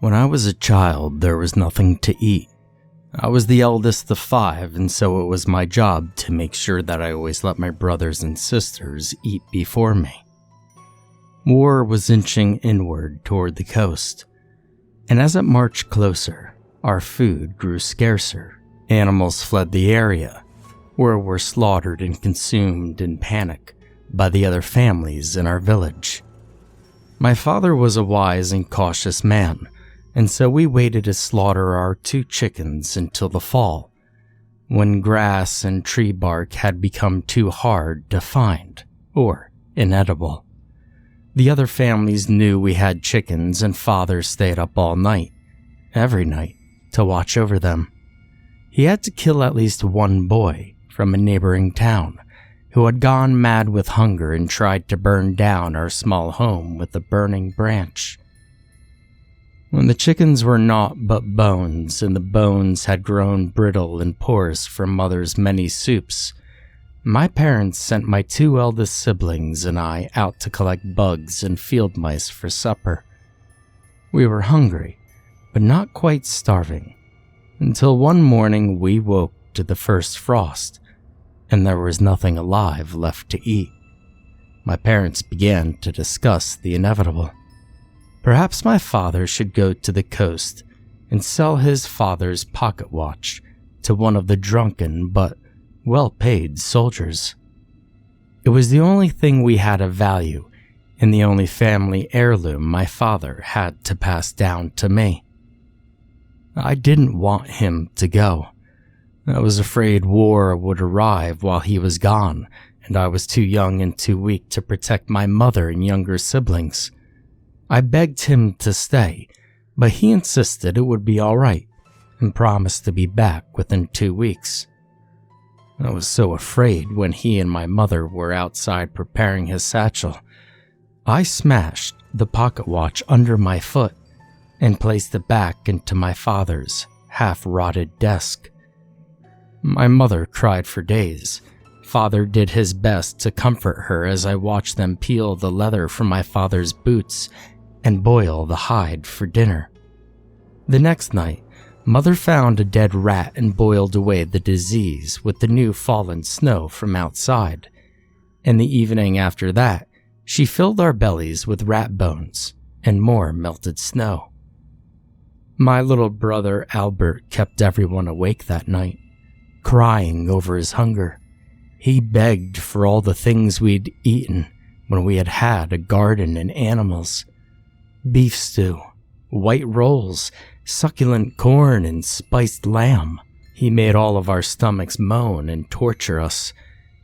When I was a child, there was nothing to eat. I was the eldest of 5, and so it was my job to make sure that I always let my brothers and sisters eat before me. War was inching inward toward the coast, and as it marched closer, our food grew scarcer. Animals fled the area, or were slaughtered and consumed in panic by the other families in our village. My father was a wise and cautious man, and so we waited to slaughter our 2 chickens until the fall, when grass and tree bark had become too hard to find or inedible. The other families knew we had chickens, and father stayed up all night, every night, to watch over them. He had to kill at least one boy from a neighboring town who had gone mad with hunger and tried to burn down our small home with a burning branch. When the chickens were naught but bones, and the bones had grown brittle and porous from mother's many soups, my parents sent my 2 eldest siblings and I out to collect bugs and field mice for supper. We were hungry, but not quite starving, until one morning we woke to the first frost, and there was nothing alive left to eat. My parents began to discuss the inevitable. Perhaps my father should go to the coast and sell his father's pocket watch to one of the drunken but well-paid soldiers. It was the only thing we had of value, and the only family heirloom my father had to pass down to me. I didn't want him to go. I was afraid war would arrive while he was gone, and I was too young and too weak to protect my mother and younger siblings. I begged him to stay, but he insisted it would be all right and promised to be back within 2 weeks. I was so afraid when he and my mother were outside preparing his satchel. I smashed the pocket watch under my foot and placed it back into my father's half-rotted desk. My mother cried for days. Father did his best to comfort her as I watched them peel the leather from my father's boots and boil the hide for dinner. The next night, Mother found a dead rat and boiled away the disease with the new fallen snow from outside. And the evening after that, she filled our bellies with rat bones and more melted snow. My little brother Albert kept everyone awake that night, crying over his hunger. He begged for all the things we'd eaten when we had had a garden and animals. Beef stew, white rolls, succulent corn, and spiced lamb. He made all of our stomachs moan and torture us,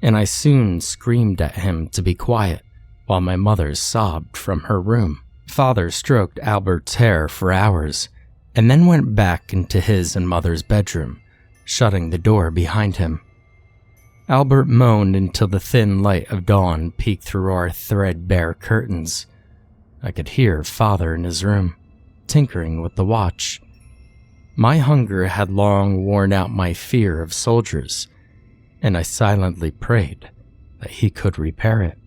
and I soon screamed at him to be quiet while my mother sobbed from her room. Father stroked Albert's hair for hours, and then went back into his and mother's bedroom, shutting the door behind him. Albert moaned until the thin light of dawn peeked through our threadbare curtains. I could hear Father in his room, tinkering with the watch. My hunger had long worn out my fear of soldiers, and I silently prayed that he could repair it.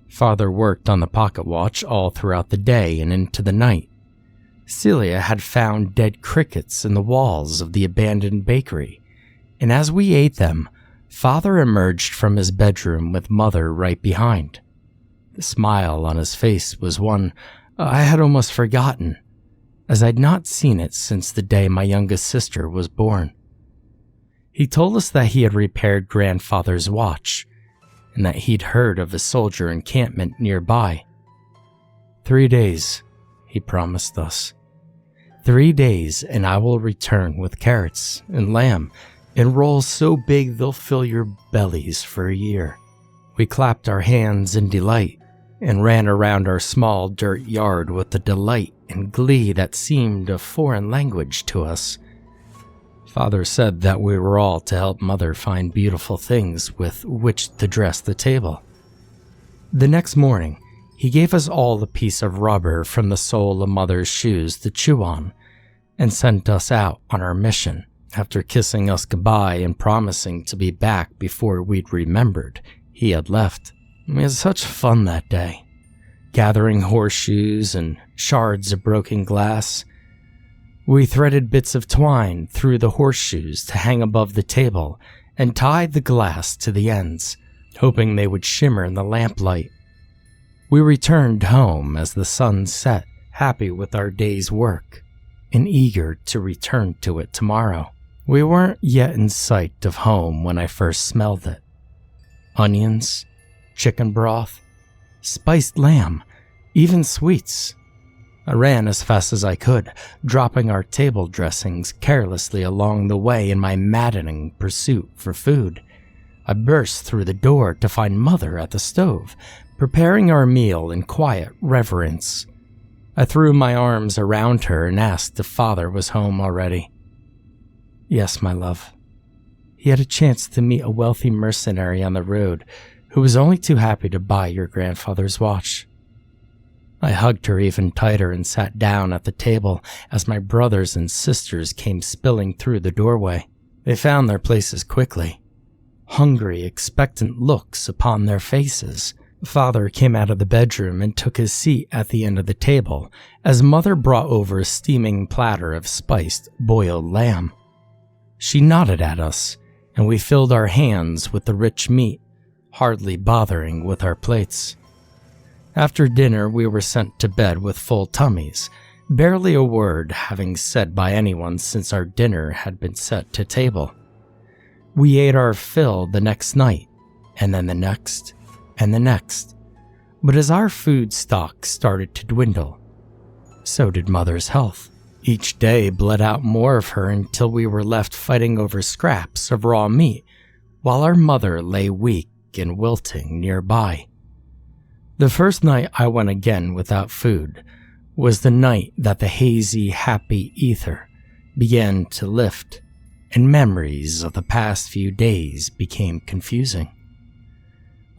Father worked on the pocket watch all throughout the day and into the night. Celia had found dead crickets in the walls of the abandoned bakery, and as we ate them, Father emerged from his bedroom with Mother right behind. The smile on his face was one I had almost forgotten, as I'd not seen it since the day my youngest sister was born. He told us that he had repaired Grandfather's watch, and that he'd heard of a soldier encampment nearby. 3 days, he promised us. 3 days, and I will return with carrots and lamb and rolls so big they'll fill your bellies for a year. We clapped our hands in delight and ran around our small dirt yard with a delight and glee that seemed a foreign language to us. Father said that we were all to help Mother find beautiful things with which to dress the table. The next morning, he gave us all a piece of rubber from the sole of Mother's shoes to chew on, and sent us out on our mission, after kissing us goodbye and promising to be back before we'd remembered he had left. We had such fun that day, gathering horseshoes and shards of broken glass, We threaded bits of twine through the horseshoes to hang above the table and tied the glass to the ends, hoping they would shimmer in the lamplight. We returned home as the sun set, happy with our day's work and eager to return to it tomorrow. We weren't yet in sight of home when I first smelled it. Onions, chicken broth, spiced lamb, even sweets. I ran as fast as I could, dropping our table dressings carelessly along the way in my maddening pursuit for food. I burst through the door to find Mother at the stove, preparing our meal in quiet reverence. I threw my arms around her and asked if Father was home already. Yes, my love. He had a chance to meet a wealthy mercenary on the road who was only too happy to buy your grandfather's watch. I hugged her even tighter and sat down at the table as my brothers and sisters came spilling through the doorway. They found their places quickly, hungry, expectant looks upon their faces. Father came out of the bedroom and took his seat at the end of the table as Mother brought over a steaming platter of spiced, boiled lamb. She nodded at us, and we filled our hands with the rich meat, hardly bothering with our plates. After dinner, we were sent to bed with full tummies, barely a word having said by anyone since our dinner had been set to table. We ate our fill the next night, and then the next, and the next. But as our food stock started to dwindle, so did Mother's health. Each day bled out more of her until we were left fighting over scraps of raw meat, while our mother lay weak and wilting nearby. The first night I went again without food was the night that the hazy, happy ether began to lift, and memories of the past few days became confusing.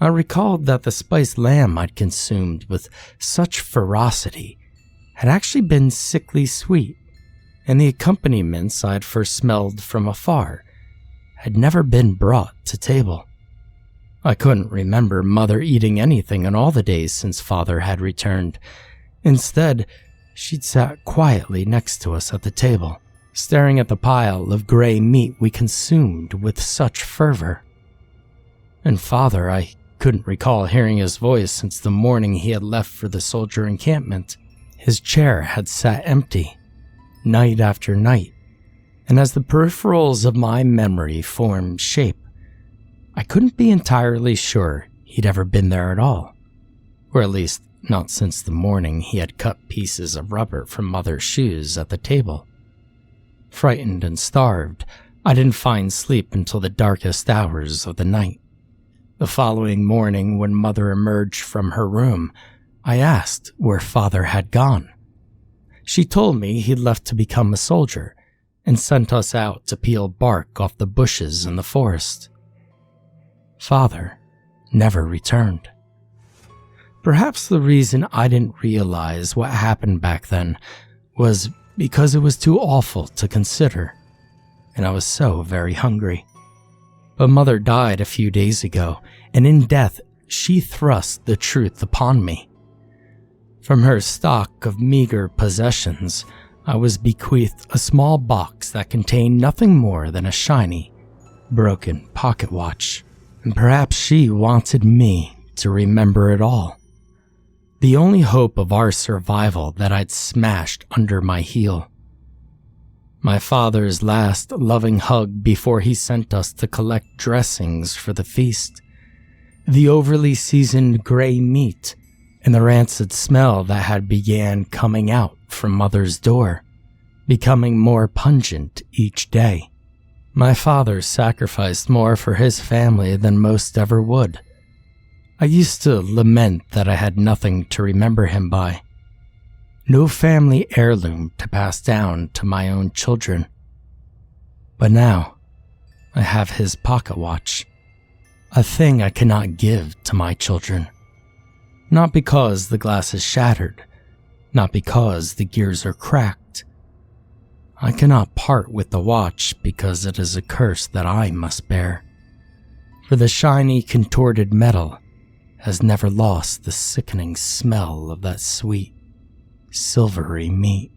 I recalled that the spiced lamb I'd consumed with such ferocity had actually been sickly sweet, and the accompaniments I'd first smelled from afar had never been brought to table. I couldn't remember Mother eating anything in all the days since Father had returned. Instead, she'd sat quietly next to us at the table, staring at the pile of gray meat we consumed with such fervor. And Father, I couldn't recall hearing his voice since the morning he had left for the soldier encampment. His chair had sat empty, night after night, and as the peripherals of my memory formed shape, I couldn't be entirely sure he'd ever been there at all, or at least not since the morning he had cut pieces of rubber from Mother's shoes at the table. Frightened and starved, I didn't find sleep until the darkest hours of the night. The following morning, when Mother emerged from her room, I asked where Father had gone. She told me he'd left to become a soldier and sent us out to peel bark off the bushes in the forest. Father never returned. Perhaps the reason I didn't realize what happened back then was because it was too awful to consider, and I was so very hungry. But Mother died a few days ago, and in death she thrust the truth upon me. From her stock of meager possessions, I was bequeathed a small box that contained nothing more than a shiny, broken pocket watch. And perhaps she wanted me to remember it all. The only hope of our survival that I'd smashed under my heel. My father's last loving hug before he sent us to collect dressings for the feast. The overly seasoned gray meat and the rancid smell that had began coming out from Mother's door, becoming more pungent each day. My father sacrificed more for his family than most ever would. I used to lament that I had nothing to remember him by. No family heirloom to pass down to my own children. But now, I have his pocket watch, a thing I cannot give to my children. Not because the glass is shattered, not because the gears are cracked. I cannot part with the watch because it is a curse that I must bear. For the shiny, contorted metal has never lost the sickening smell of that sweet, silvery meat.